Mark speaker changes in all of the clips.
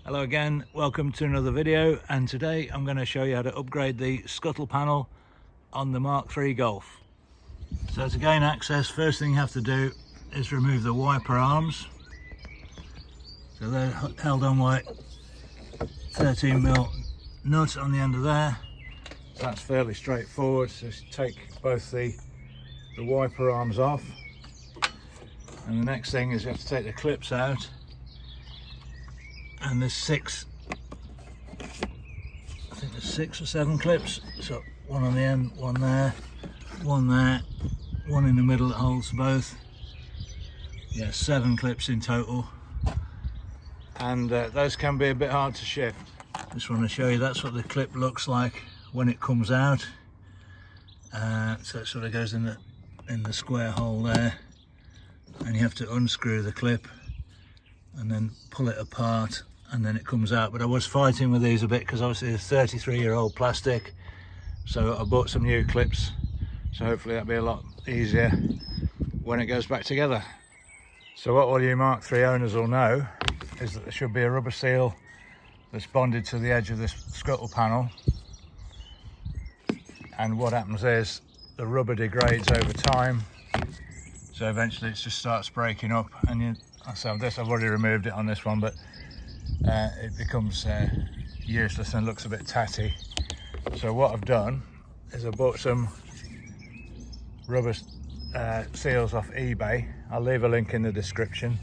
Speaker 1: Hello again, welcome to another video, and today I'm going to show you how to upgrade the scuttle panel on the Mk3 Golf. So to gain access, first thing you have to do is remove the wiper arms. So they're held on by 13mm nut on the end of there. So that's fairly straightforward. So just take both the wiper arms off, and the next thing is you have to take the clips out. And there's I think there's 6 or 7 clips. So one on the end, one there, one in the middle that holds both. Yeah, 7 clips in total. And those can be a bit hard to shift. Just want to show you that's what the clip looks like when it comes out. So it sort of goes in the square hole there, and you have to unscrew the clip and then pull it apart, and then it comes out. But I was fighting with these a bit because obviously it's 33-year-old plastic, so I bought some new clips, so hopefully that'll be a lot easier when it goes back together. So what all you Mk3 owners will know is that there should be a rubber seal that's bonded to the edge of this scuttle panel, and what happens is the rubber degrades over time, so eventually it just starts breaking up, and so this, I've already removed it on this one, but it becomes useless and looks a bit tatty. So what I've done is I bought some rubber seals off eBay. I'll leave a link in the description,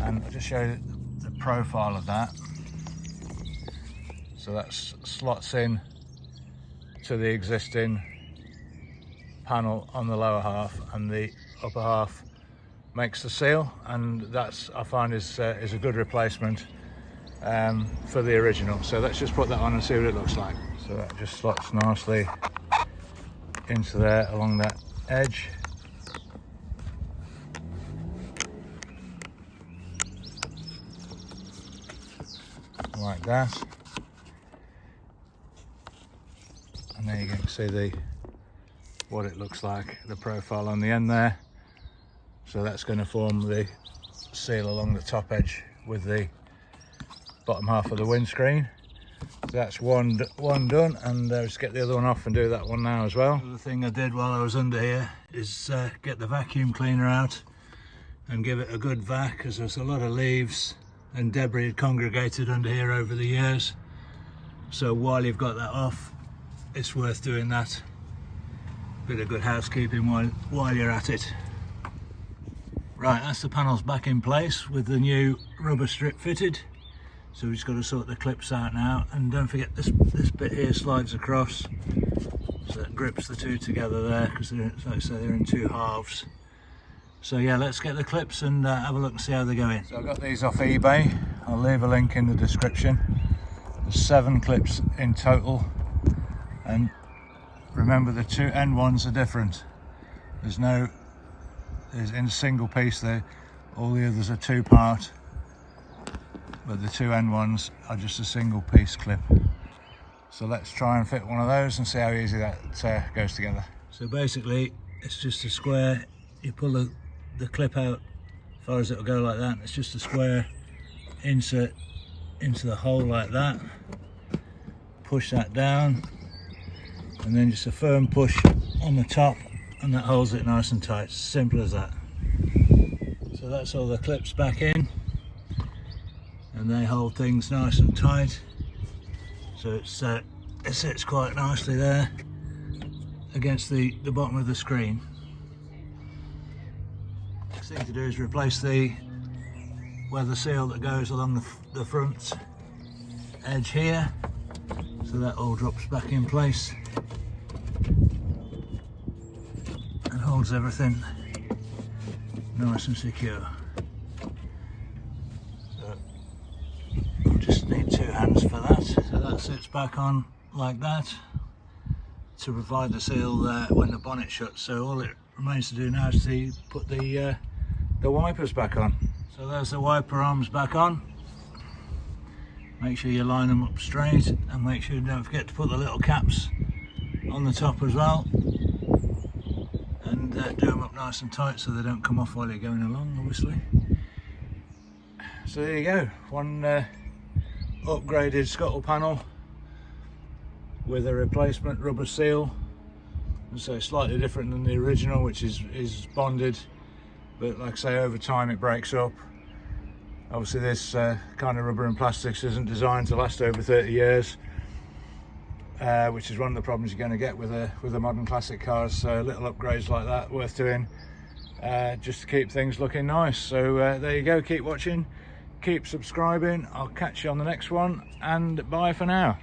Speaker 1: and I'll just show you the profile of that. So that slots in to the existing panel on the lower half, and the upper half makes the seal, and that's, I find, is a good replacement for the original. So let's just put that on and see what it looks like. So that just slots nicely into there along that edge. Like that. And then you can see what it looks like, the profile on the end there. So that's going to form the seal along the top edge with the bottom half of the windscreen. So that's one done, and just get the other one off and do that one now as well. The thing I did while I was under here is get the vacuum cleaner out and give it a good vac, because there's a lot of leaves and debris had congregated under here over the years. So while you've got that off, it's worth doing that. Bit of good housekeeping while you're at it. Right, that's the panels back in place with the new rubber strip fitted. So we've just got to sort the clips out now, and don't forget this bit here slides across, so it grips the two together there, because like I say, they're in 2 halves. So yeah, let's get the clips and have a look and see how they go in. So I got these off eBay. I'll leave a link in the description. There's 7 clips in total, and remember the 2 end ones are different. There's in a single piece there, all the others are 2-part, but the 2 end ones are just a single piece clip. So let's try and fit one of those and see how easy that goes together. So basically it's just a square. You pull the clip out as far as it'll go, like that. It's just a square insert into the hole like that, push that down, and then just a firm push on the top, and that holds it nice and tight. Simple as that. So that's all the clips back in, and they hold things nice and tight. So it sits quite nicely there against the bottom of the screen. Next thing to do is replace the weather seal that goes along the front edge here. So that all drops back in place and holds everything nice and secure. So I'll just need 2 hands for that. So that sits back on like that to provide the seal there when the bonnet shuts. So all it remains to do now is to put the wipers back on. So there's the wiper arms back on. Make sure you line them up straight, and make sure you don't forget to put the little caps on the top as well, and do them up nice and tight so they don't come off while you're going along, obviously. So there you go, one upgraded scuttle panel with a replacement rubber seal, and so it's slightly different than the original, which is bonded, but like I say, over time it breaks up. Obviously this kind of rubber and plastics isn't designed to last over 30 years, which is one of the problems you're going to get with a modern classic cars. So little upgrades like that worth doing, just to keep things looking nice. So there you go, keep watching, keep subscribing. I'll catch you on the next one, and bye for now.